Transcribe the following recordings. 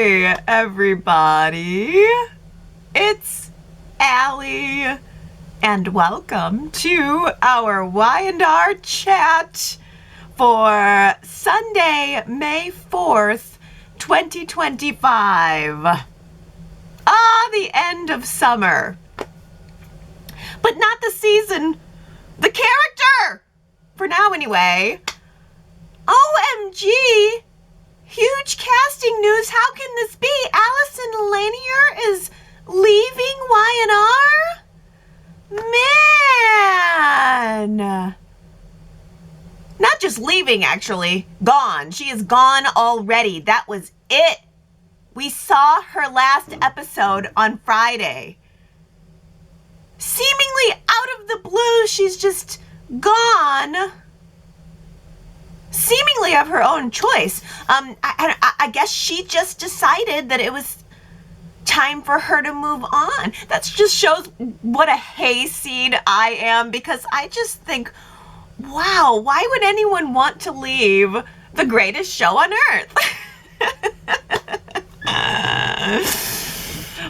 Hey, everybody. It's Allie, and welcome to our Y&R Chat for Sunday, May 4th, 2025. The end of summer. But not the season, the character! For now, anyway. OMG! Huge casting news. How can this be? Alison Lanier is leaving Y&R? Man! Not just leaving, actually. Gone. She is gone already. That was it. We saw her last episode on Friday. Seemingly out of the blue, she's just gone. Seemingly of her own choice. I guess she just decided that it was time for her to move on. That just shows what a hayseed I am, because I just think, wow, why would anyone want to leave the greatest show on earth?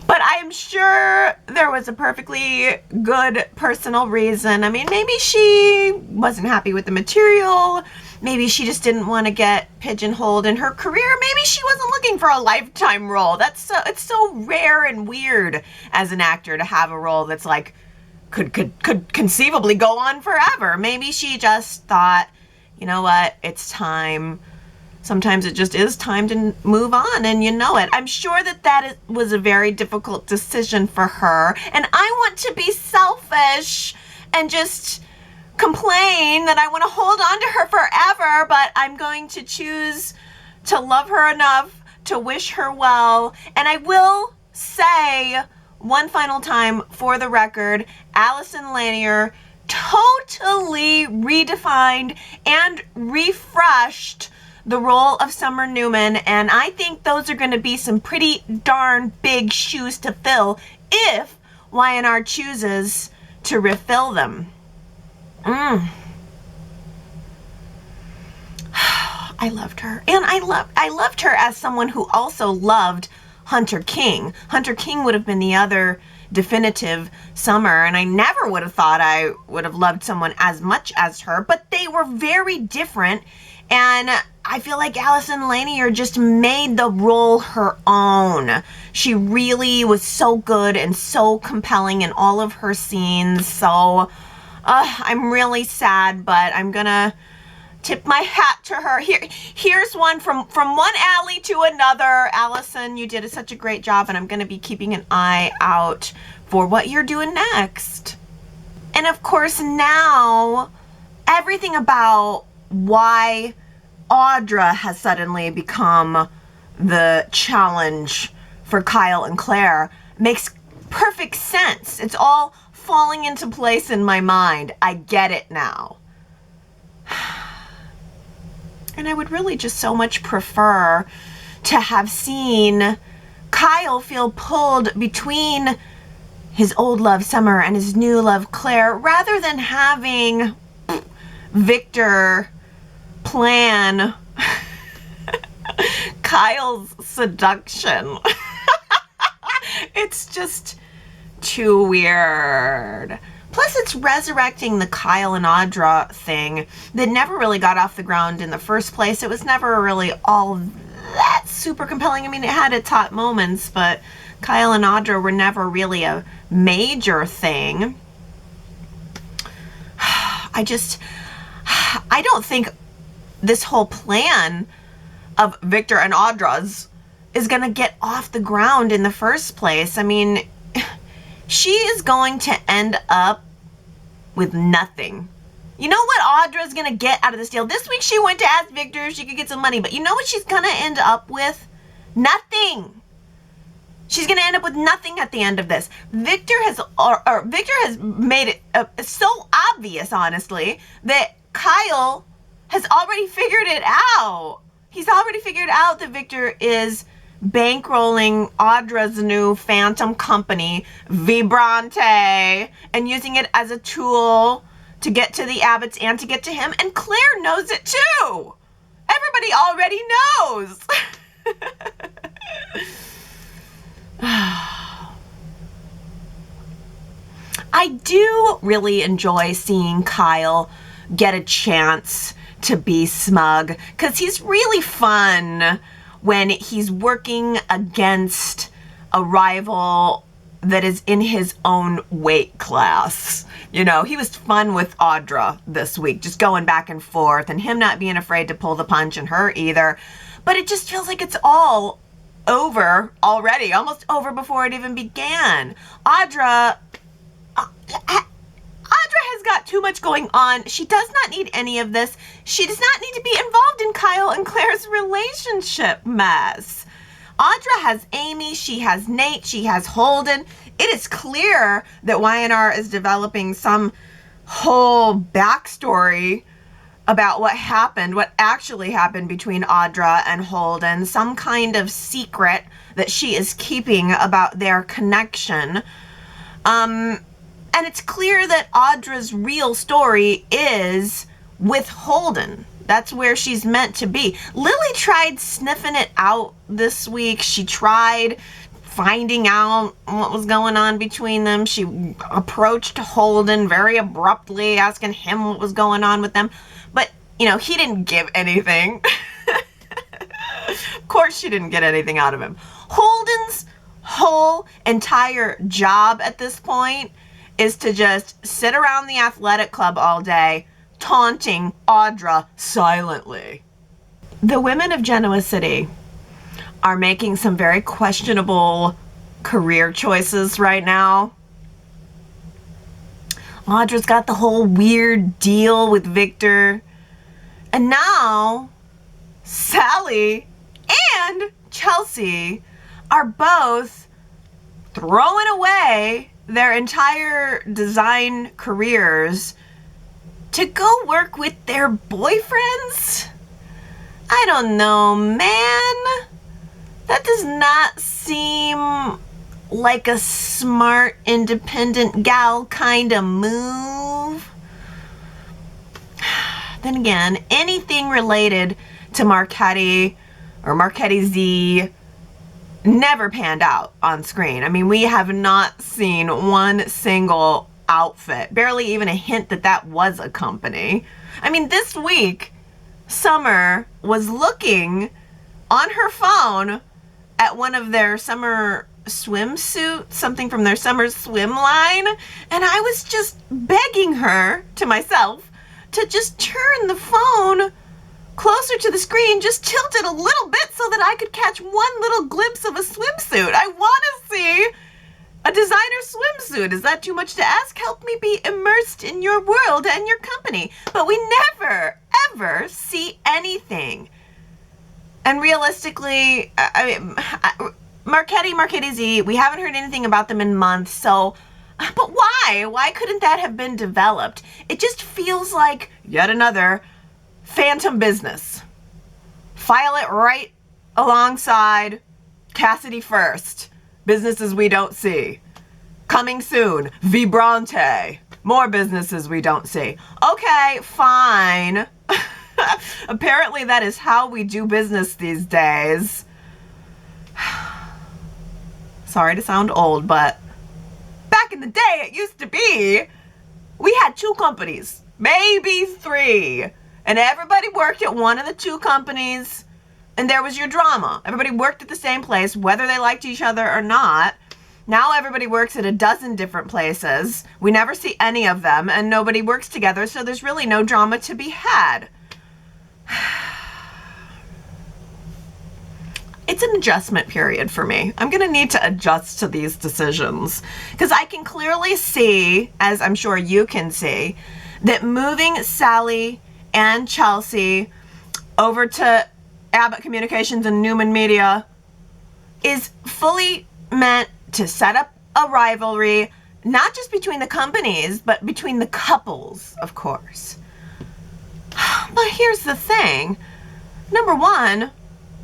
But I am sure there was a perfectly good personal reason. I mean, maybe she wasn't happy with the material. Maybe she just didn't want to get pigeonholed in her career. Maybe she wasn't looking for a lifetime role. It's so rare and weird as an actor to have a role that's like could conceivably go on forever. Maybe she just thought, you know what, it's time. Sometimes it just is time to move on, and you know it. I'm sure that was a very difficult decision for her, and I want to be selfish and just complain that I want to hold on to her forever, but I'm going to choose to love her enough to wish her well. And I will say one final time for the record, Alison Lanier totally redefined and refreshed the role of Summer Newman, and I think those are going to be some pretty darn big shoes to fill if Y&R chooses to refill them. I loved her. And I loved her as someone who also loved Hunter King. Hunter King would have been the other definitive Summer, and I never would have thought I would have loved someone as much as her, but they were very different, and I feel like Alison Lanier just made the role her own. She really was so good and so compelling in all of her scenes, so I'm really sad, but I'm gonna tip my hat to her. Here's one from one Allie to another. Alison, you did such a great job, and I'm gonna be keeping an eye out for what you're doing next. And of course, now everything about why Audra has suddenly become the challenge for Kyle and Claire makes perfect sense. It's all falling into place in my mind. I get it now. And I would really just so much prefer to have seen Kyle feel pulled between his old love Summer and his new love Claire, rather than having Victor plan Kyle's seduction. It's just too weird. Plus, it's resurrecting the Kyle and Audra thing that never really got off the ground in the first place. It was never really all that super compelling. I mean, it had its hot moments, but Kyle and Audra were never really a major thing. I don't think this whole plan of Victor and Audra's is gonna get off the ground in the first place. I mean, she is going to end up with nothing. You know what Audra's gonna get out of this deal? This week she went to ask Victor if she could get some money, but you know what she's gonna end up with? Nothing. She's gonna end up with nothing at the end of this. Victor has made it so obvious, honestly, that Kyle has already figured it out. He's already figured out that Victor is bankrolling Audra's new phantom company, Vibrante, and using it as a tool to get to the Abbotts and to get to him. And Claire knows it too. Everybody already knows. I do really enjoy seeing Kyle get a chance to be smug, because he's really fun when he's working against a rival that is in his own weight class. You know, he was fun with Audra this week, just going back and forth, and him not being afraid to pull the punch, and her either. But it just feels like it's all over already, almost over before it even began. Audra has got too much going on. She does not need any of this. She does not need to be involved in Kyle and Claire's relationship mess. Audra has Amy, she has Nate, she has Holden. It is clear that Y&R is developing some whole backstory about what happened, what actually happened between Audra and Holden, some kind of secret that she is keeping about their connection. And it's clear that Audra's real story is with Holden. That's where she's meant to be. Lily tried sniffing it out this week. She tried finding out what was going on between them. She approached Holden very abruptly, asking him what was going on with them. But, you know, he didn't give anything. Of course she didn't get anything out of him. Holden's whole entire job at this point is to just sit around the athletic club all day, taunting Audra silently. The women of Genoa City are making some very questionable career choices right now. Audra's got the whole weird deal with Victor. And now Sally and Chelsea are both throwing away their entire design careers to go work with their boyfriends? I don't know, man. That does not seem like a smart, independent gal kind of move. Then again, anything related to Marchetti or Marchetti Z never panned out on screen. I mean, we have not seen one single outfit, barely even a hint that that was a company. I mean, this week, Summer was looking on her phone at one of their summer swimsuits, something from their summer swim line, and I was just begging her, to myself, to just turn the phone closer to the screen, just tilt it a little bit so that I could catch one little glimpse of a swimsuit. I want to see a designer swimsuit. Is that too much to ask? Help me be immersed in your world and your company. But we never, ever see anything. And realistically, Marchetti Z, we haven't heard anything about them in months, so, but why? Why couldn't that have been developed? It just feels like yet another phantom business. File it right alongside Cassidy First. Businesses we don't see. Coming soon, Vibrante. More businesses we don't see. Okay, fine. Apparently that is how we do business these days. Sorry to sound old, but back in the day it used to be we had 2 companies, maybe 3, and everybody worked at one of the 2 companies, and there was your drama. Everybody worked at the same place, whether they liked each other or not. Now everybody works at a dozen different places. We never see any of them, and nobody works together, so there's really no drama to be had. It's an adjustment period for me. I'm gonna need to adjust to these decisions, because I can clearly see, as I'm sure you can see, that moving Sally and Chelsea over to Abbott Communications and Newman Media is fully meant to set up a rivalry, not just between the companies, but between the couples, of course. But here's the thing. Number one,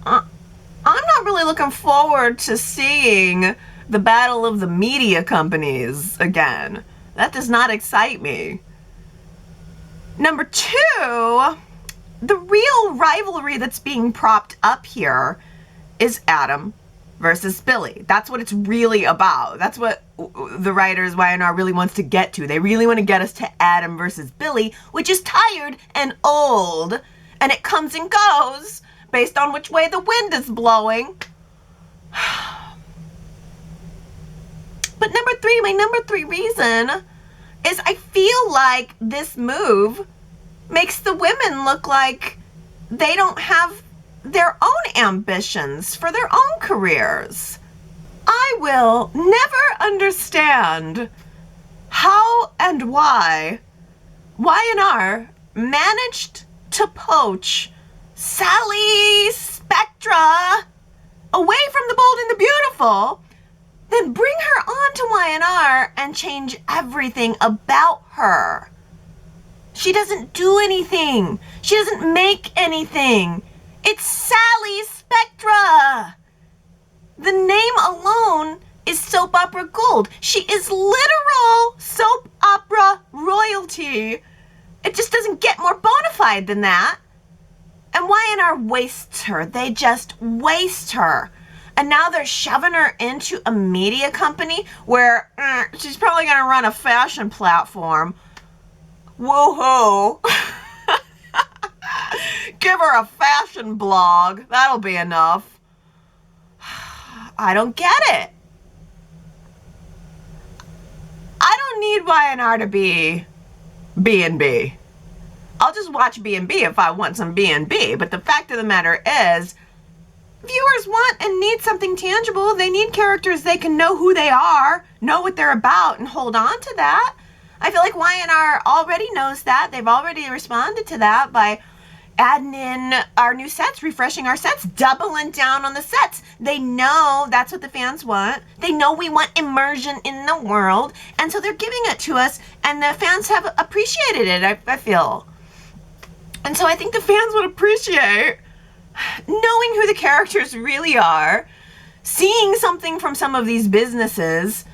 I'm not really looking forward to seeing the battle of the media companies again. That does not excite me. Number 2, the real rivalry that's being propped up here is Adam versus Billy. That's what it's really about. That's what the writers Y&R really wants to get to. They really want to get us to Adam versus Billy, which is tired and old, and it comes and goes based on which way the wind is blowing. But my number three reason is I feel like this move makes the women look like they don't have their own ambitions for their own careers. I will never understand how and why Y&R managed to poach Sally Spectra away from the Bold and the Beautiful, then bring her on to Y&R and change everything about her. She doesn't do anything. She doesn't make anything. It's Sally Spectra. The name alone is soap opera gold. She is literal soap opera royalty. It just doesn't get more bona fide than that. And Y&R wastes her. They just waste her. And now they're shoving her into a media company where she's probably going to run a fashion platform. Woohoo. Give her a fashion blog. That'll be enough. I don't get it. I don't need Y&R to be B&B. I'll just watch B&B if I want some B&B. But the fact of the matter is, viewers want and need something tangible. They need characters they can know who they are, know what they're about, and hold on to that. I feel like Y&R already knows that. They've already responded to that by adding in our new sets, refreshing our sets, doubling down on the sets. They know that's what the fans want. They know we want immersion in the world, and so they're giving it to us, and the fans have appreciated it, I feel. And so I think the fans would appreciate knowing who the characters really are, seeing something from some of these businesses,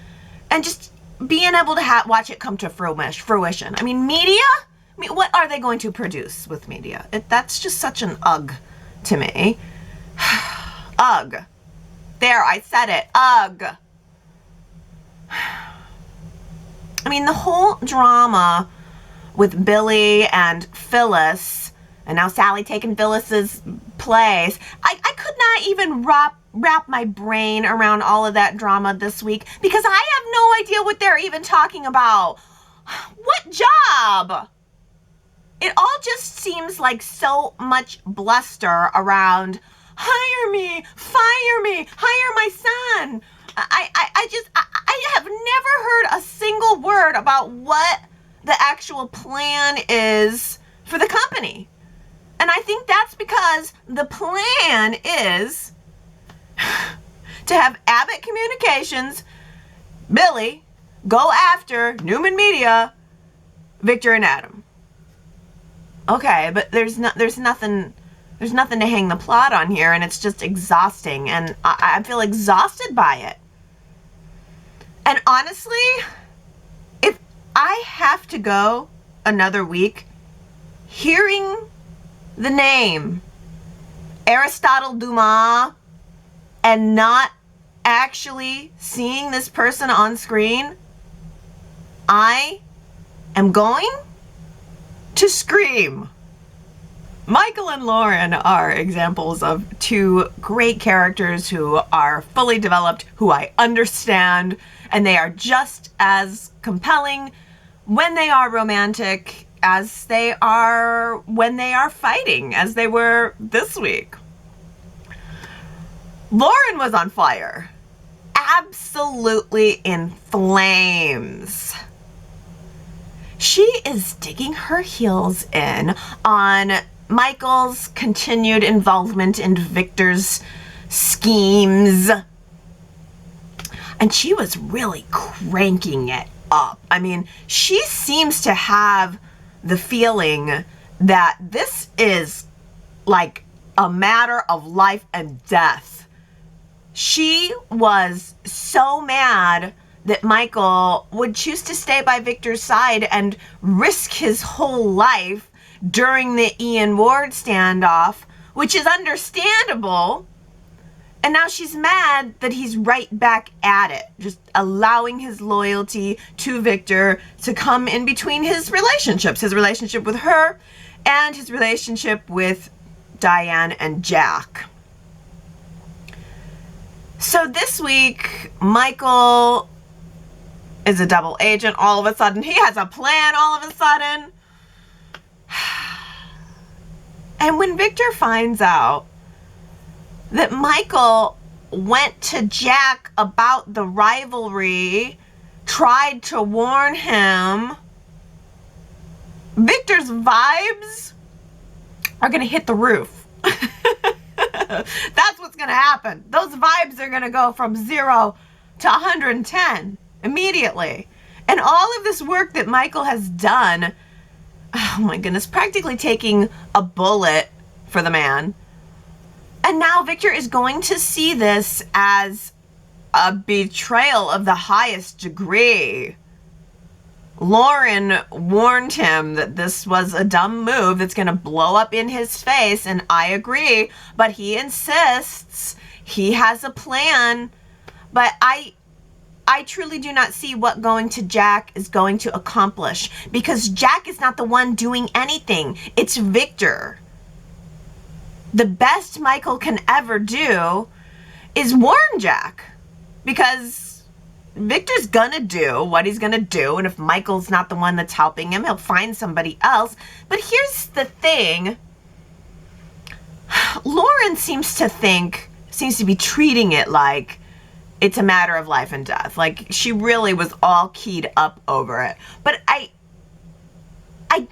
and just being able to watch it come to fruition. I mean, media? I mean, what are they going to produce with media? That's just such an ugh to me. Ugh. There, I said it. Ugh. I mean, the whole drama with Billy and Phyllis, and now Sally taking Phyllis's place. I could not even wrap my brain around all of that drama this week because I have no idea what they're even talking about. What job? It all just seems like so much bluster around hire me, hire my son. I have never heard a single word about what the actual plan is for the company. And I think that's because the plan is to have Abbott Communications, Billy, go after Newman Media, Victor and Adam. Okay, but there's nothing to hang the plot on here, and it's just exhausting, and I feel exhausted by it. And honestly, if I have to go another week hearing the name Aristotle Dumas and not actually seeing this person on screen, I am going to scream. Michael and Lauren are examples of two great characters who are fully developed, who I understand, and they are just as compelling when they are romantic as they are when they are fighting, as they were this week. Lauren was on fire. Absolutely in flames. She is digging her heels in on Michael's continued involvement in Victor's schemes. And she was really cranking it up. I mean, she seems to have the feeling that this is like a matter of life and death. She was so mad that Michael would choose to stay by Victor's side and risk his whole life during the Ian Ward standoff, which is understandable. And now she's mad that he's right back at it, just allowing his loyalty to Victor to come in between his relationship with her and his relationship with Diane and Jack. So this week, Michael is a double agent all of a sudden. He has a plan all of a sudden. And when Victor finds out that Michael went to Jack about the rivalry, tried to warn him, Victor's vibes are going to hit the roof. That's what's going to happen. Those vibes are going to go from 0 to 110 immediately. And all of this work that Michael has done, oh my goodness, practically taking a bullet for the man. And now Victor is going to see this as a betrayal of the highest degree. Lauren warned him that this was a dumb move that's going to blow up in his face, and I agree, but he insists he has a plan. But I truly do not see what going to Jack is going to accomplish, because Jack is not the one doing anything. It's Victor. The best Michael can ever do is warn Jack, because Victor's gonna do what he's gonna do, and if Michael's not the one that's helping him, he'll find somebody else. But here's the thing. Lauren seems to be treating it like it's a matter of life and death. Like she really was all keyed up over it. But I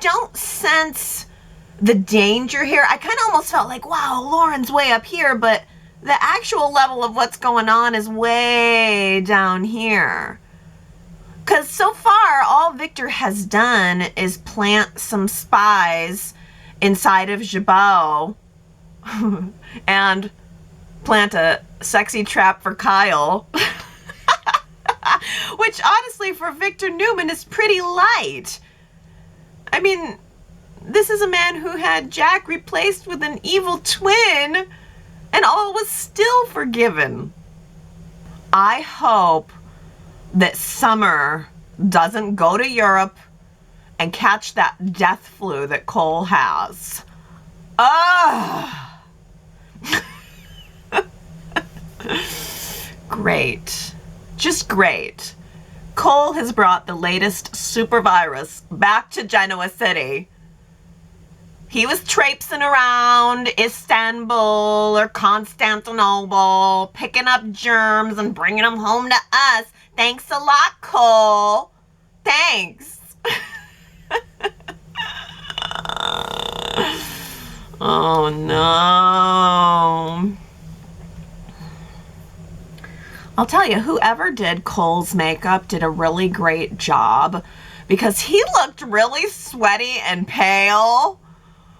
don't sense the danger here. I kind of almost felt like, wow, Lauren's way up here, but the actual level of what's going on is way down here. Because so far, all Victor has done is plant some spies inside of Jabot and plant a sexy trap for Kyle. Which honestly, for Victor Newman, is pretty light. I mean, this is a man who had Jack replaced with an evil twin, and all was still forgiven. I hope that Summer doesn't go to Europe and catch that death flu that Cole has. Great. Just great. Cole has brought the latest super virus back to Genoa City. He was traipsing around Istanbul or Constantinople, picking up germs and bringing them home to us. Thanks a lot, Cole. Thanks. Oh, no. I'll tell you, whoever did Cole's makeup did a really great job, because he looked really sweaty and pale.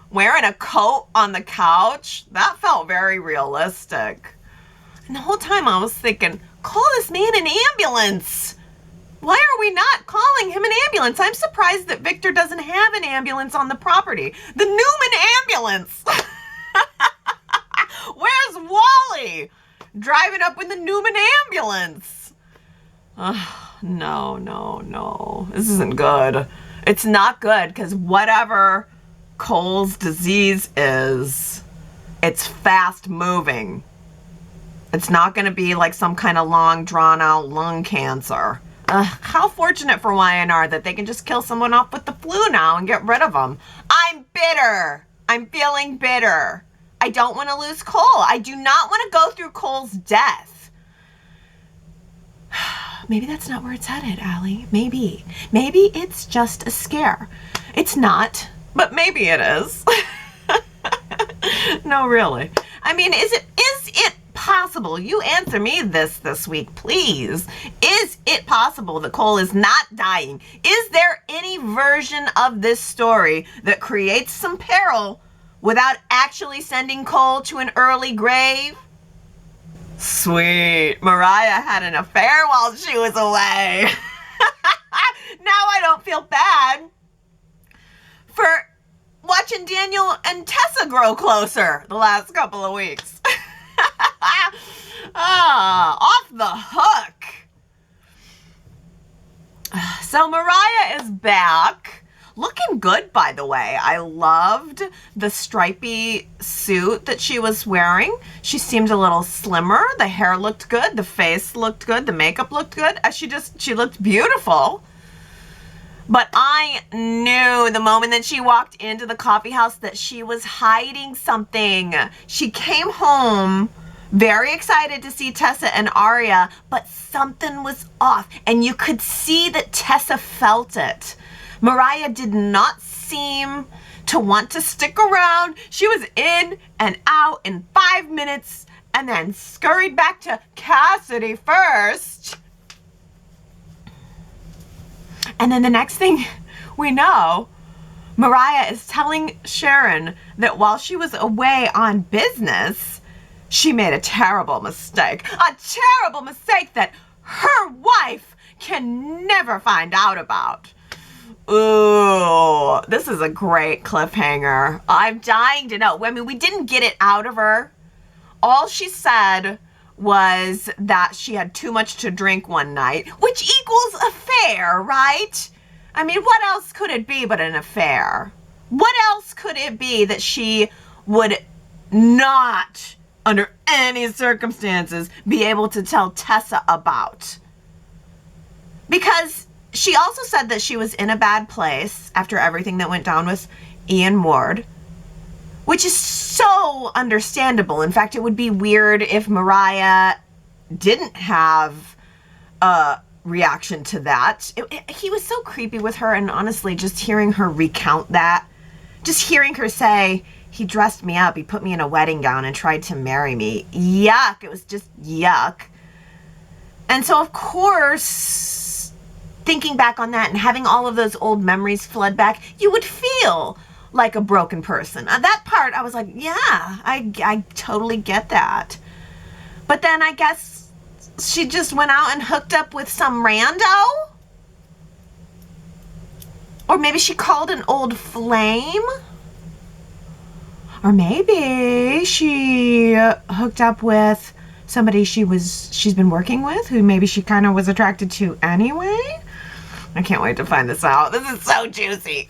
Wearing a coat on the couch, that felt very realistic. And the whole time I was thinking, call this man an ambulance. Why are we not calling him an ambulance? I'm surprised that Victor doesn't have an ambulance on the property. The Newman ambulance. Where's Wally? Driving up with the Newman ambulance. No. This isn't good. It's not good, because whatever Cole's disease is, it's fast moving. It's not going to be like some kind of long drawn out lung cancer. How fortunate for Y&R that they can just kill someone off with the flu now and get rid of them. I'm bitter. I'm feeling bitter. I don't want to lose Cole. I do not want to go through Cole's death. Maybe that's not where it's headed, Allie. Maybe it's just a scare. It's not. But maybe it is. No, really. I mean, is it possible? You answer me this week, please. Is it possible that Cole is not dying? Is there any version of this story that creates some peril without actually sending Cole to an early grave? Sweet. Mariah had an affair while she was away. Now I don't feel bad for watching Daniel and Tessa grow closer the last couple of weeks. the hook. So Mariah is back. Looking good, by the way. I loved the stripy suit that she was wearing. She seemed a little slimmer. The hair looked good. The face looked good. The makeup looked good. She looked beautiful. But I knew the moment that she walked into the coffee house that she was hiding something. She came home very excited to see Tessa and Aria, but something was off. And you could see that Tessa felt it. Mariah did not seem to want to stick around. She was in and out in 5 minutes and then scurried back to Cassidy first. And then the next thing we know, Mariah is telling Sharon that while she was away on business, she made a terrible mistake. A terrible mistake that her wife can never find out about. Ooh, this is a great cliffhanger. I'm dying to know. I mean, we didn't get it out of her. All she said was that she had too much to drink one night, which equals affair, right? I mean, what else could it be but an affair? What else could it be that she would not, under any circumstances, be able to tell Tessa about? Because she also said that she was in a bad place after everything that went down with Ian Ward, which is so understandable. In fact, it would be weird if Mariah didn't have a reaction to that. He was so creepy with her, and honestly, just hearing her recount that, just hearing her say, he dressed me up, he put me in a wedding gown and tried to marry me. Yuck. It was just yuck. And so, of course, thinking back on that and having all of those old memories flood back, you would feel like a broken person. That part, I was like, yeah, I totally get that. But then I guess she just went out and hooked up with some rando? Or maybe she called an old flame? Or maybe she hooked up with somebody she's been working with, who maybe she kind of was attracted to anyway. I can't wait to find this out. This is so juicy.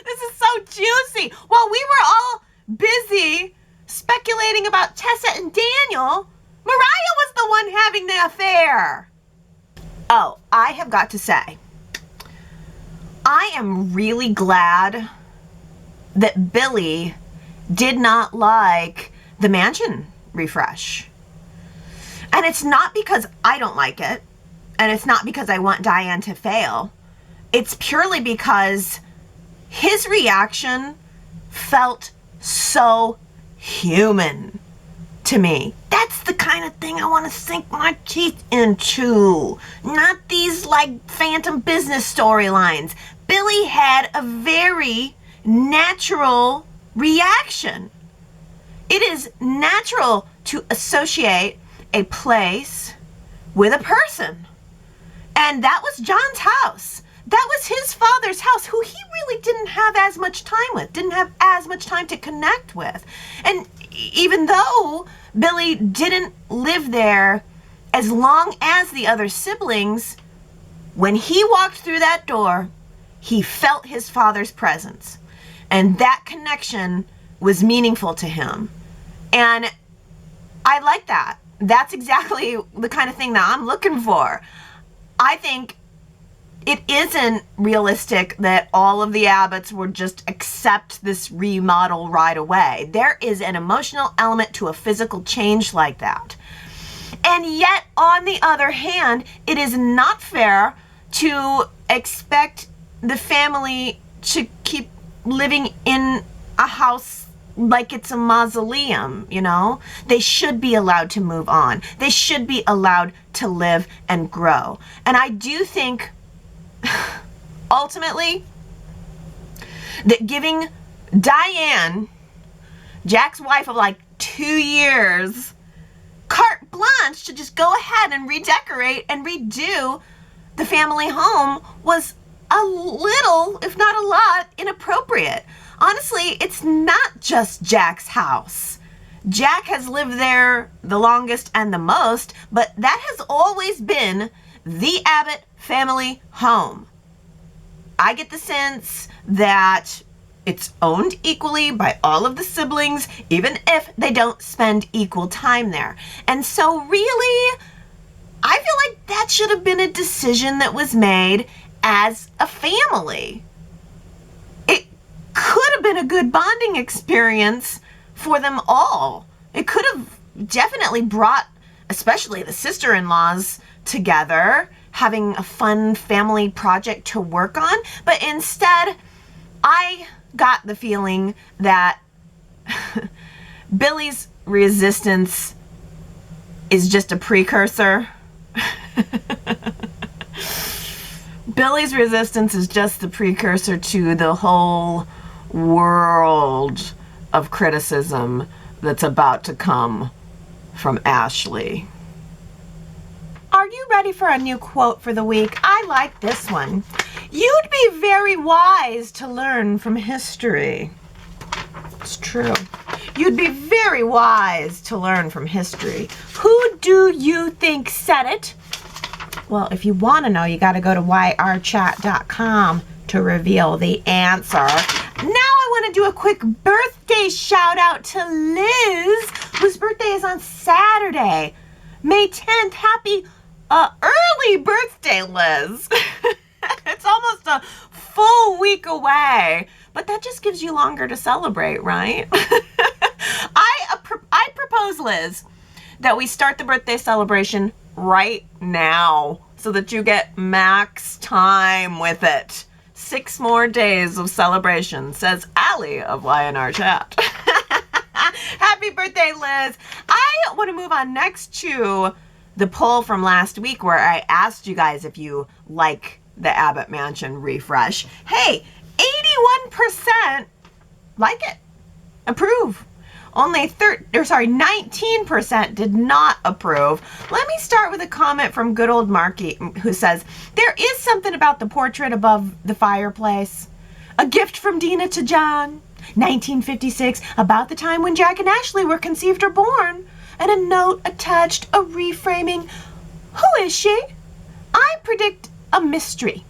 This is so juicy. While we were all busy speculating about Tessa and Daniel, Mariah was the one having the affair. Oh, I have got to say, I am really glad that Billy did not like the mansion refresh. And it's not because I don't like it. And it's not because I want Diane to fail. It's purely because his reaction felt so human to me. That's the kind of thing I want to sink my teeth into. Not these like phantom business storylines. Billy had a very natural reaction. It is natural to associate a place with a person. And that was John's house. That was his father's house, who he really didn't have as much time with, didn't have as much time to connect with. And even though Billy didn't live there as long as the other siblings, when he walked through that door, he felt his father's presence. And that connection was meaningful to him. And I like that. That's exactly the kind of thing that I'm looking for. I think it isn't realistic that all of the Abbotts would just accept this remodel right away. There is an emotional element to a physical change like that. And yet, on the other hand, it is not fair to expect the family to keep living in a house like it's a mausoleum, you know? They should be allowed to move on. They should be allowed to live and grow. And I do think, ultimately, that giving Diane, Jack's wife of like 2 years, carte blanche to just go ahead and redecorate and redo the family home was a little, if not a lot, inappropriate. Honestly, it's not just Jack's house. Jack has lived there the longest and the most, but that has always been the Abbott family home. I get the sense that it's owned equally by all of the siblings, even if they don't spend equal time there. And so really, I feel like that should have been a decision that was made as a family. It could have been a good bonding experience for them all. It could have definitely brought, especially the sister-in-laws, together, having a fun family project to work on. But instead, I got the feeling that Billy's resistance is just a precursor. Billy's resistance is just the precursor to the whole world of criticism that's about to come from Ashley. Are you ready for a new quote for the week? I like this one. You'd be very wise to learn from history. It's true. You'd be very wise to learn from history. Who do you think said it? Well, if you want to know, you got to go to yrchat.com to reveal the answer. Now I want to do a quick birthday shout out to Liz, whose birthday is on Saturday, May 10th. Happy early birthday, Liz. It's almost a full week away, but that just gives you longer to celebrate, right? I propose, Liz, that we start the birthday celebration right now so that you get max time with it. 6 more days of celebration, says Allie of Y&R Chat. Happy birthday, Liz. I want to move on next to the poll from last week where I asked you guys if you like the Abbott Mansion refresh. Hey, 81% like it, approve. Only 19% did not approve. Let me start with a comment from good old Marky, who says, there is something about the portrait above the fireplace. A gift from Dina to John. 1956, about the time when Jack and Ashley were conceived or born. And a note attached, a reframing. Who is she? I predict a mystery.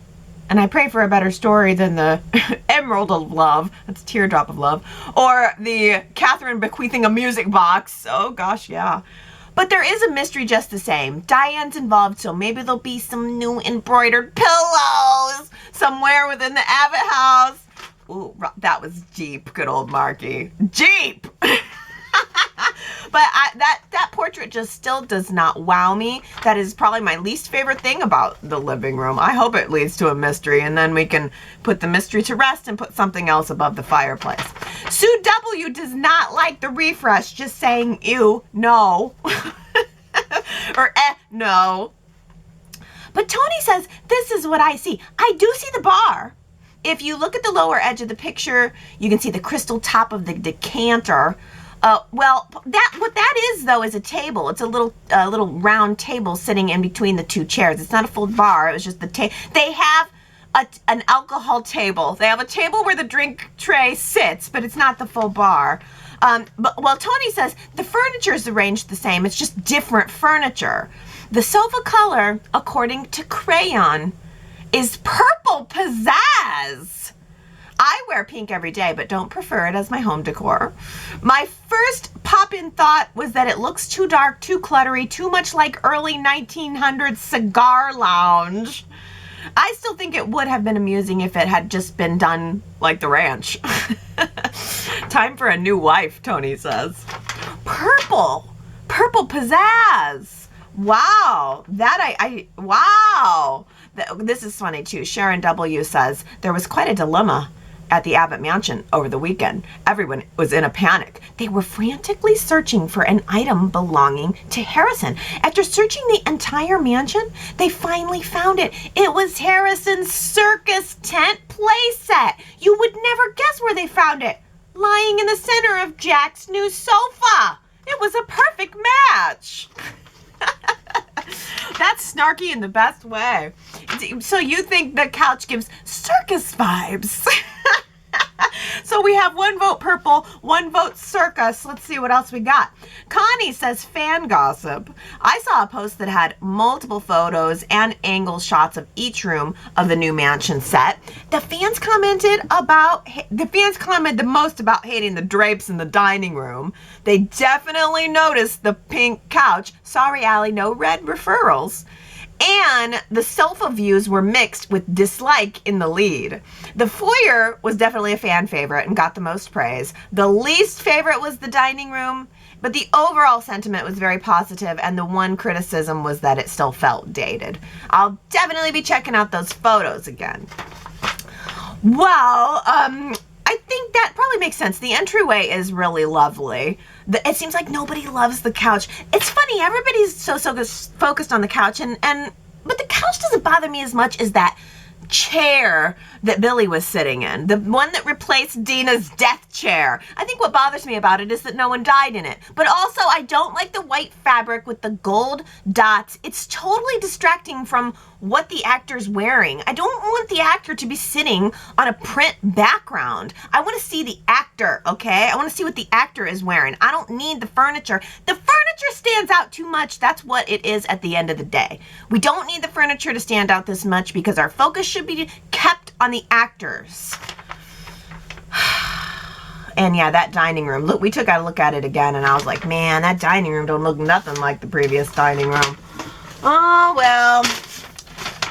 And I pray for a better story than the Emerald of Love, that's Teardrop of Love, or the Catherine bequeathing a music box. Oh gosh, yeah. But there is a mystery just the same. Diane's involved, so maybe there'll be some new embroidered pillows somewhere within the Abbott house. Ooh, that was deep, good old Marky. Deep! But that portrait just still does not wow me. That is probably my least favorite thing about the living room. I hope it leads to a mystery, and then we can put the mystery to rest and put something else above the fireplace. Sue W does not like the refresh, just saying ew, no. Or no. But Tony says, this is what I see. I do see the bar. If you look at the lower edge of the picture, you can see the crystal top of the decanter. Well, what that is, though, is a table. It's a little round table sitting in between the two chairs. It's not a full bar. It was just the table. They have an alcohol table. They have a table where the drink tray sits, but it's not the full bar. Well, Tony says the furniture is arranged the same. It's just different furniture. The sofa color, according to Crayon, is purple pizzazz. I wear pink every day, but don't prefer it as my home decor. My first pop-in thought was that it looks too dark, too cluttery, too much like early 1900s cigar lounge. I still think it would have been amusing if it had just been done like the ranch. Time for a new wife, Tony says. Purple pizzazz. Wow, wow. This is funny too. Sharon W says, there was quite a dilemma at the Abbott Mansion over the weekend. Everyone was in a panic. They were frantically searching for an item belonging to Harrison. After searching the entire mansion, they finally found it. It was Harrison's circus tent playset. You would never guess where they found it. Lying in the center of Jack's new sofa. It was a perfect match. That's snarky in the best way. So you think the couch gives circus vibes. So we have 1 vote purple, 1 vote circus. Let's see what else we got. Connie says fan gossip. I saw a post that had multiple photos and angle shots of each room of the new mansion set. The fans commented the most about hating the drapes in the dining room. They definitely noticed the pink couch. Sorry, Allie, no red referrals. And the sofa views were mixed with dislike in the lead. The foyer was definitely a fan favorite and got the most praise. The least favorite was the dining room, but the overall sentiment was very positive, and the one criticism was that it still felt dated. I'll definitely be checking out those photos again. Well, I think that probably makes sense. The entryway is really lovely. It seems like nobody loves the couch. It's funny, everybody's so focused on the couch, but the couch doesn't bother me as much as that chair that Billy was sitting in, the one that replaced Dina's death chair. I think what bothers me about it is that no one died in it. But also, I don't like the white fabric with the gold dots. It's totally distracting from what the actor's wearing. I don't want the actor to be sitting on a print background. I want to see the actor, okay? I want to see what the actor is wearing. I don't need the furniture. The furniture stands out too much. That's what it is at the end of the day. We don't need the furniture to stand out this much because our focus should be kept on the actors. And yeah, that dining room. Look, we took a look at it again, and I was like, man, that dining room don't look nothing like the previous dining room. Oh, well.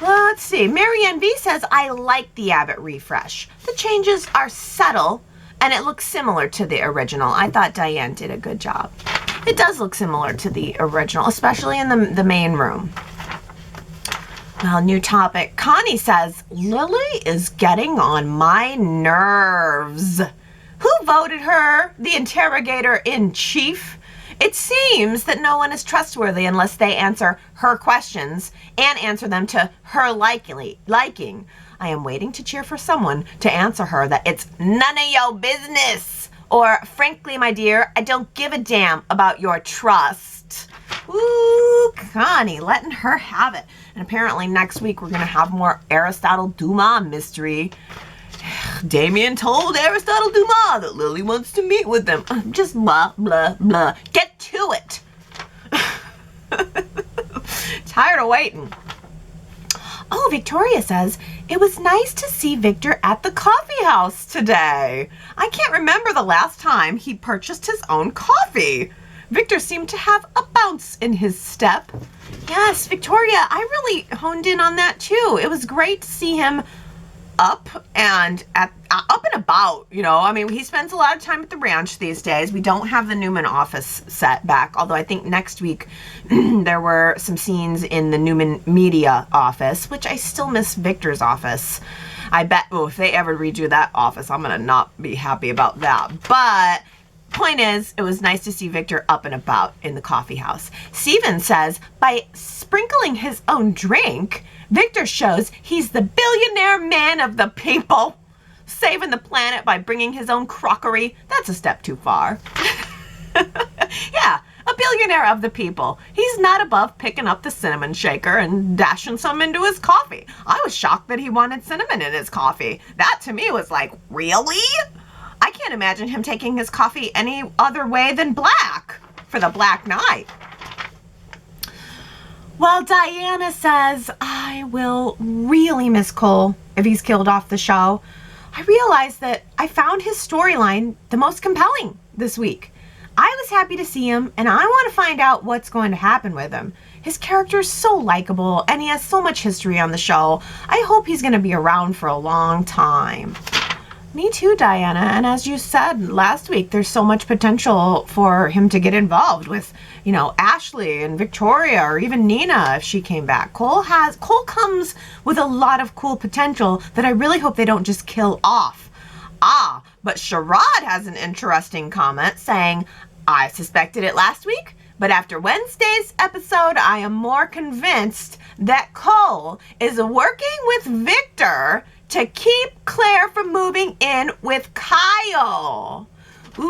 Let's see. Marianne V says, I like the Abbott refresh. The changes are subtle, and it looks similar to the original. I thought Diane did a good job. It does look similar to the original, especially in the main room. Well, new topic. Connie says, Lily is getting on my nerves. Who voted her the interrogator-in-chief? It seems that no one is trustworthy unless they answer her questions and answer them to her liking. I am waiting to cheer for someone to answer her that it's none of your business. Or, frankly, my dear, I don't give a damn about your trust. Ooh, Connie, letting her have it. And apparently next week we're going to have more Aristotle Dumas mystery. Damien told Aristotle Dumas that Lily wants to meet with them. Just blah, blah, blah. Get to it. Tired of waiting. Oh, Victoria says, it was nice to see Victor at the coffee house today. I can't remember the last time he purchased his own coffee. Victor seemed to have a bounce in his step. Yes, Victoria, I really honed in on that too. It was great to see him up and about, you know. I mean, he spends a lot of time at the ranch these days. We don't have the Newman office set back, although I think next week there were some scenes in the Newman media office, which I still miss Victor's office. I bet, if they ever redo that office, I'm gonna not be happy about that. But point is, it was nice to see Victor up and about in the coffee house. Steven says, by sprinkling his own drink, Victor shows he's the billionaire man of the people. Saving the planet by bringing his own crockery, that's a step too far. Yeah, a billionaire of the people. He's not above picking up the cinnamon shaker and dashing some into his coffee. I was shocked that he wanted cinnamon in his coffee. That to me was like, really? I can't imagine him taking his coffee any other way than black for the Black Night. Well, Diana says, I will really miss Cole if he's killed off the show. I realized that I found his storyline the most compelling this week. I was happy to see him, and I want to find out what's going to happen with him. His character is so likable, and he has so much history on the show. I hope he's going to be around for a long time. Me too, Diana. And as you said last week, there's so much potential for him to get involved with, you know, Ashley and Victoria, or even Nina if she came back. Cole comes with a lot of cool potential that I really hope they don't just kill off. But Sherrod has an interesting comment saying, I suspected it last week, but after Wednesday's episode, I am more convinced that Cole is working with Victor to keep Claire from moving in with Kyle. Ooh.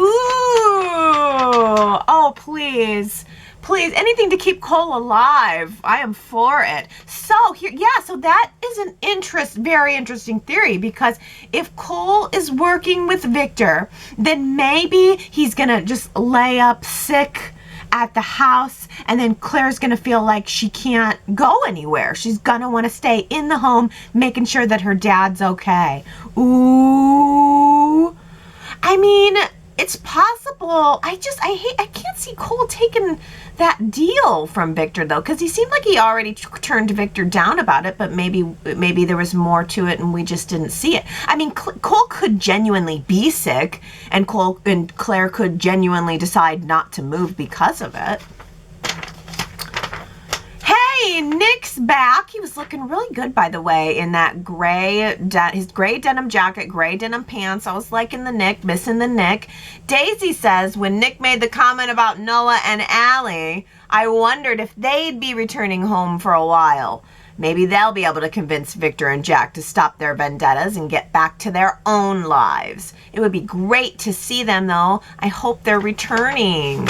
Oh, please. Please, anything to keep Cole alive. I am for it. So here, yeah, so that is an very interesting theory, because if Cole is working with Victor, then maybe he's gonna just lay up sick at the house, and then Claire's gonna feel like she can't go anywhere. She's gonna want to stay in the home, making sure that her dad's okay. Ooh, I mean, it's possible. I can't see Cole taking that deal from Victor, though, because he seemed like he already turned Victor down about it, but maybe there was more to it and we just didn't see it. I mean, Cole could genuinely be sick, and Claire could genuinely decide not to move because of it. Hey, Nick's back. He was looking really good, by the way, in that his gray denim jacket, gray denim pants. I was liking the Nick, missing the Nick. Daisy says, when Nick made the comment about Noah and Allie, I wondered if they'd be returning home for a while. Maybe they'll be able to convince Victor and Jack to stop their vendettas and get back to their own lives. It would be great to see them, though. I hope they're returning.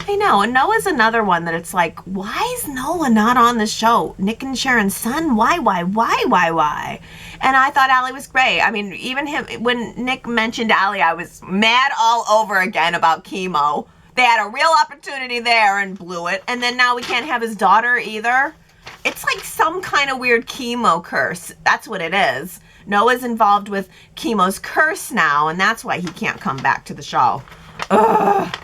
I know, and Noah's another one that it's like, why is Noah not on the show? Nick and Sharon's son? Why? And I thought Allie was great. I mean, even when Nick mentioned Allie, I was mad all over again about chemo. They had a real opportunity there and blew it. And then now we can't have his daughter either. It's like some kind of weird chemo curse. That's what it is. Noah's involved with chemo's curse now, and that's why he can't come back to the show. Ugh.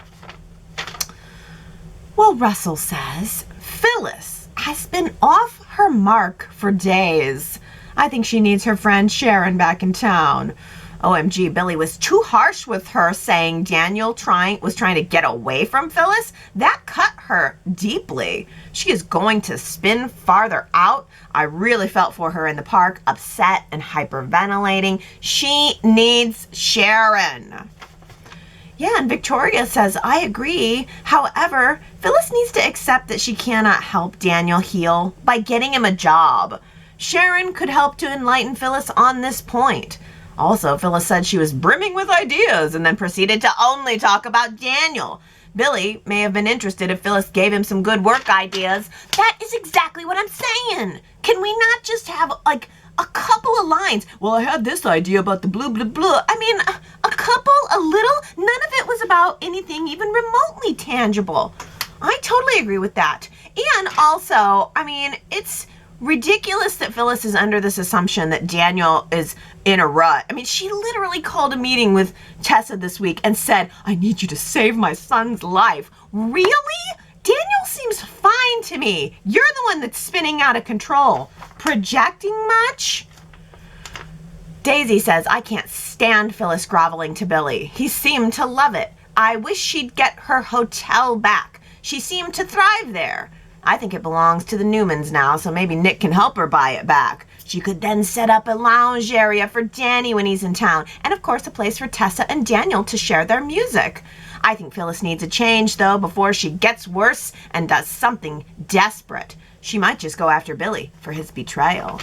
Well, Russell says, Phyllis has been off her mark for days. I think she needs her friend Sharon back in town. OMG, Billy was too harsh with her, saying Daniel was trying to get away from Phyllis. That cut her deeply. She is going to spin farther out. I really felt for her in the park, upset and hyperventilating. She needs Sharon. Yeah, and Victoria says, I agree. However, Phyllis needs to accept that she cannot help Daniel heal by getting him a job. Sharon could help to enlighten Phyllis on this point. Also, Phyllis said she was brimming with ideas and then proceeded to only talk about Daniel. Billy may have been interested if Phyllis gave him some good work ideas. That is exactly what I'm saying. Can we not just have, like, a couple of lines? Well, I had this idea about the blue, blue, blue. I mean, a little. None of it was about anything even remotely tangible. I totally agree with that. And also, I mean, it's ridiculous that Phyllis is under this assumption that Daniel is in a rut. I mean, she literally called a meeting with Tessa this week and said, I need you to save my son's life. Really? Daniel seems fine to me. You're the one that's spinning out of control. Projecting much? Daisy says, I can't stand Phyllis groveling to Billy. He seemed to love it. I wish she'd get her hotel back. She seemed to thrive there. I think it belongs to the Newmans now, so maybe Nick can help her buy it back. She could then set up a lounge area for Danny when he's in town, and of course a place for Tessa and Daniel to share their music. I think Phyllis needs a change, though, before she gets worse and does something desperate. She might just go after Billy for his betrayal.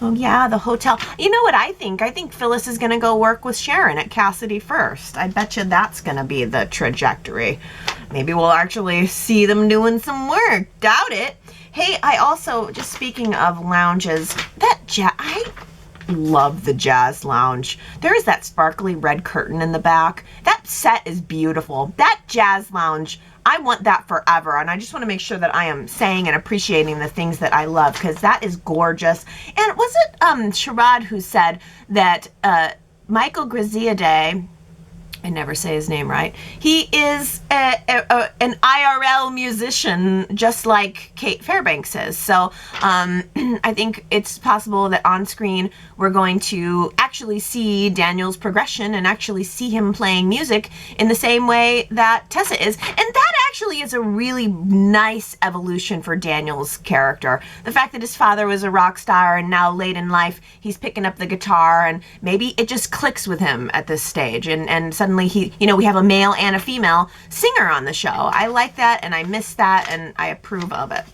Oh yeah, the hotel. You know what I think? I think Phyllis is going to go work with Sharon at Cassidy first. I bet you that's going to be the trajectory. Maybe we'll actually see them doing some work. Doubt it. Hey, I also, just speaking of lounges, I love the Jazz Lounge. There is that sparkly red curtain in the back. That set is beautiful. That Jazz Lounge, I want that forever, and I just want to make sure that I am saying and appreciating the things that I love, because that is gorgeous. And was it Sherrod who said that Michael Graziadei, I never say his name right, he is an IRL musician just like Kate Fairbanks is. So I think it's possible that on screen we're going to actually see Daniel's progression and actually see him playing music in the same way that Tessa is. And that actually is a really nice evolution for Daniel's character. The fact that his father was a rock star and now late in life he's picking up the guitar, and maybe it just clicks with him at this stage, and suddenly we have a male and a female singer on the show. I like that, and I miss that, and I approve of it.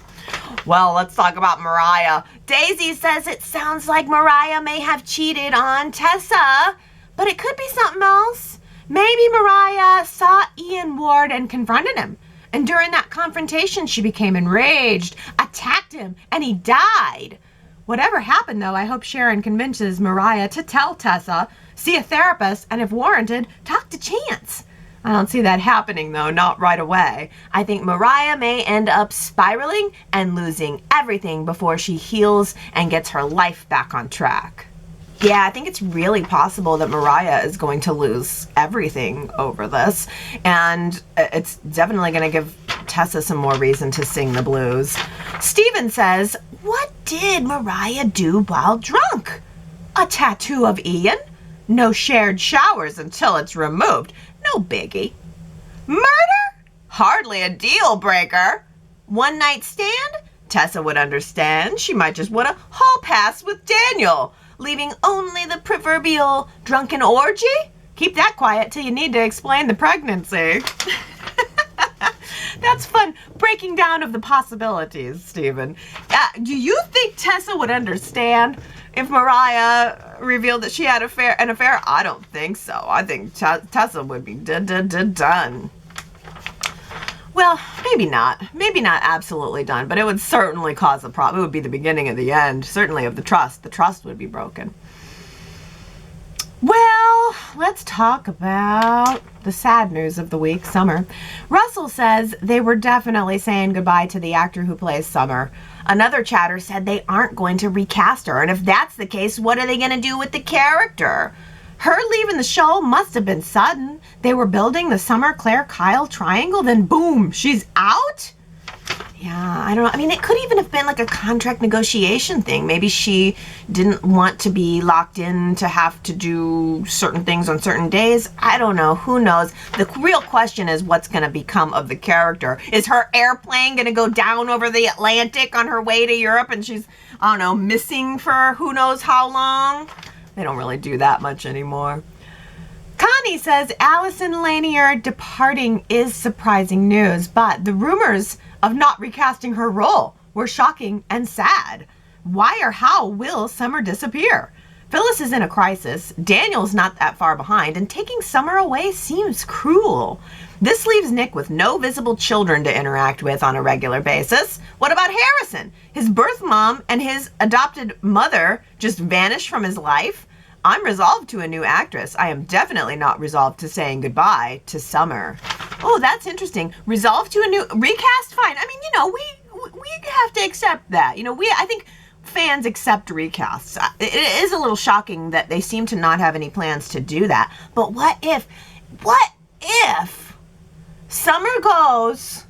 Well, let's talk about Mariah. Daisy says it sounds like Mariah may have cheated on Tessa, but it could be something else. Maybe Mariah saw Ian Ward and confronted him, And during that confrontation, she became enraged, attacked him, and he died. Whatever happened, though, I hope Sharon convinces Mariah to tell Tessa, see a therapist, and if warranted, talk to Chance. I don't see that happening, though, not right away. I think Mariah may end up spiraling and losing everything before she heals and gets her life back on track. Yeah, I think it's really possible that Mariah is going to lose everything over this, and it's definitely going to give Tessa some more reason to sing the blues. Steven says, what did Mariah do while drunk? A tattoo of Ian? No shared showers until it's removed. No biggie. Murder? Hardly a deal breaker. One night stand? Tessa would understand. She might just want a hall pass with Daniel, leaving only the proverbial drunken orgy? Keep that quiet till you need to explain the pregnancy. That's fun. Breaking down of the possibilities, Stephen. Do you think Tessa would understand if Mariah revealed that she had an affair? I don't think so. I think Tessa would be done. Well, maybe not. Maybe not absolutely done, but it would certainly cause a problem. It would be the beginning of the end, certainly of the trust. The trust would be broken. Well, let's talk about the sad news of the week, Summer. Russell says they were definitely saying goodbye to the actor who plays Summer. Another chatter said they aren't going to recast her, and if that's the case, what are they going to do with the character? Her leaving the show must have been sudden. They were building the Summer, Claire, Kyle triangle, then boom, she's out? Yeah, I don't know. I mean, it could even have been like a contract negotiation thing. Maybe she didn't want to be locked in to have to do certain things on certain days. I don't know. Who knows? The real question is what's going to become of the character. Is her airplane going to go down over the Atlantic on her way to Europe and she's, I don't know, missing for who knows how long? They don't really do that much anymore. Connie says Alison Lanier departing is surprising news, but the rumors of not recasting her role were shocking and sad. Why or how will Summer disappear? Phyllis is in a crisis, Daniel's not that far behind, and taking Summer away seems cruel. This leaves Nick with no visible children to interact with on a regular basis. What about Harrison? His birth mom and his adopted mother just vanished from his life? I'm resolved to a new actress. I am definitely not resolved to saying goodbye to Summer. Oh, that's interesting. Resolved to a new recast? Fine. I mean, you know, we have to accept that. You know, I think fans accept recasts. It is a little shocking that they seem to not have any plans to do that. But what if Summer goes,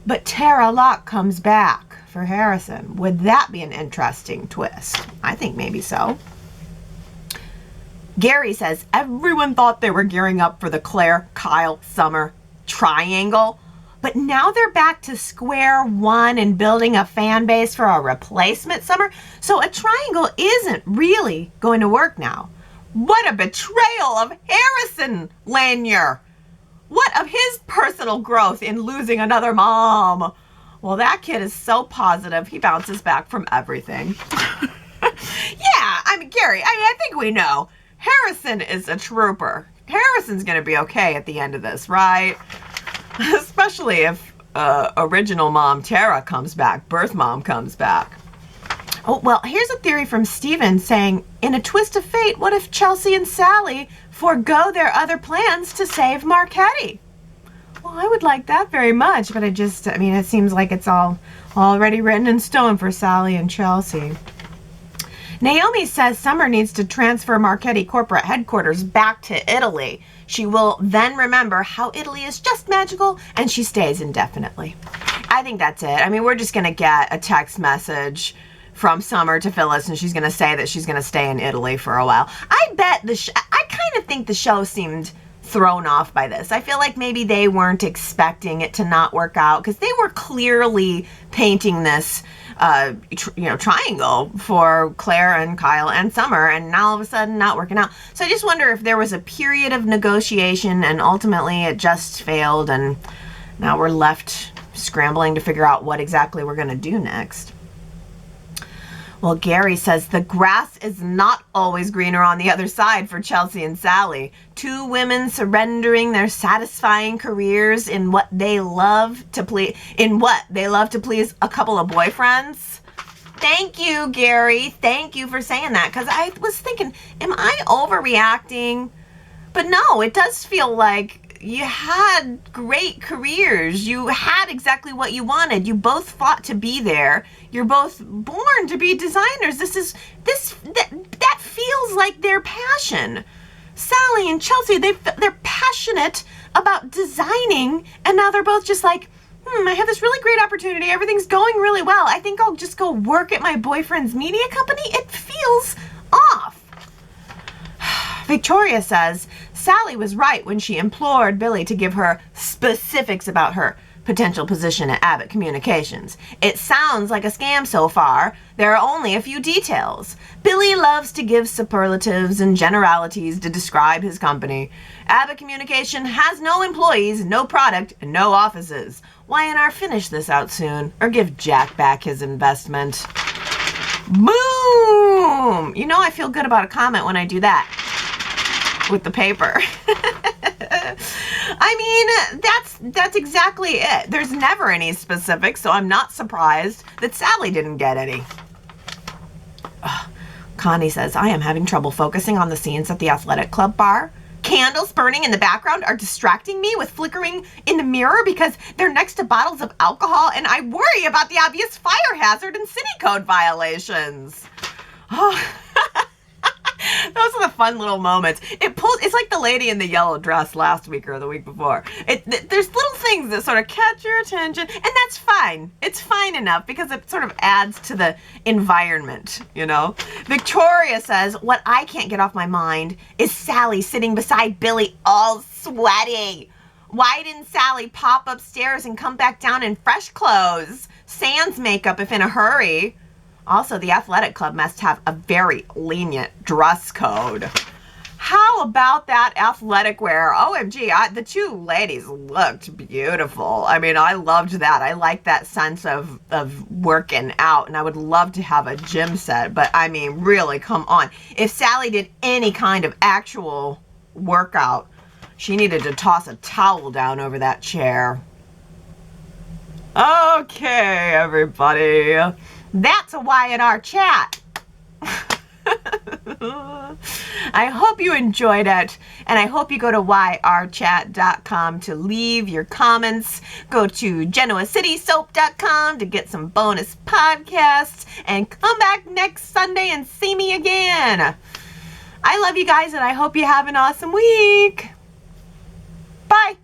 but Tara Locke comes back for Harrison? Would that be an interesting twist? I think maybe so. Gary says, everyone thought they were gearing up for the Claire, Kyle, Summer triangle, but now they're back to square one and building a fan base for a replacement Summer. So a triangle isn't really going to work now. What a betrayal of Harrison Lanier. What of his personal growth in losing another mom? Well, that kid is so positive. He bounces back from everything. Yeah, I mean, Gary, I think we know. Harrison is a trooper. Harrison's going to be okay at the end of this, right? Especially if original mom Tara comes back, birth mom comes back. Oh, well, here's a theory from Steven saying, in a twist of fate, what if Chelsea and Sally forego their other plans to save Marchetti? Well, I would like that very much, but I mean, it seems like it's all already written in stone for Sally and Chelsea. Naomi says Summer needs to transfer Marchetti corporate headquarters back to Italy. She will then remember how Italy is just magical, and she stays indefinitely. I think that's it. I mean, we're just going to get a text message from Summer to Phyllis, and she's going to say that she's going to stay in Italy for a while. I bet I kind of think the show seemed thrown off by this. I feel like maybe they weren't expecting it to not work out, because they were clearly painting this triangle for Claire and Kyle and Summer, and now all of a sudden not working out. So I just wonder if there was a period of negotiation and ultimately it just failed, and now we're left scrambling to figure out what exactly we're going to do next. Well, Gary says the grass is not always greener on the other side for Chelsea and Sally. Two women surrendering their satisfying careers in what they love to please a couple of boyfriends. Thank you, Gary. Thank you for saying that, because I was thinking, am I overreacting? But no, it does feel like you had great careers. You had exactly what you wanted. You both fought to be there. You're both born to be designers. That feels like their passion. Sally and Chelsea, they're passionate about designing, and now they're both just like, I have this really great opportunity. Everything's going really well. I think I'll just go work at my boyfriend's media company. It feels off. Victoria says, Sally was right when she implored Billy to give her specifics about her potential position at Abbott Communications. It sounds like a scam so far. There are only a few details. Billy loves to give superlatives and generalities to describe his company. Abbott Communication has no employees, no product, and no offices. Y&R finish this out soon, or give Jack back his investment. Boom! You know I feel good about a comment when I do that. With the paper. I mean, that's exactly it. There's never any specifics, so I'm not surprised that Sally didn't get any. Connie says, I am having trouble focusing on the scenes at the athletic club bar. Candles burning in the background are distracting me with flickering in the mirror because they're next to bottles of alcohol, and I worry about the obvious fire hazard and city code violations. Oh. Those are the fun little moments. It's like the lady in the yellow dress last week or the week before. There's little things that sort of catch your attention, and that's fine. It's fine enough because it sort of adds to the environment, you know? Victoria says, what I can't get off my mind is Sally sitting beside Billy all sweaty. Why didn't Sally pop upstairs and come back down in fresh clothes? Sans makeup if in a hurry. Also, the athletic club must have a very lenient dress code. How about that athletic wear? OMG, the two ladies looked beautiful. I mean, I loved that. I like that sense of working out, and I would love to have a gym set. But, I mean, really, come on. If Sally did any kind of actual workout, she needed to toss a towel down over that chair. Okay, everybody. That's a Y&R Chat. I hope you enjoyed it, and I hope you go to yrchat.com to leave your comments. Go to genoacitysoap.com to get some bonus podcasts, and come back next Sunday and see me again. I love you guys, and I hope you have an awesome week. Bye.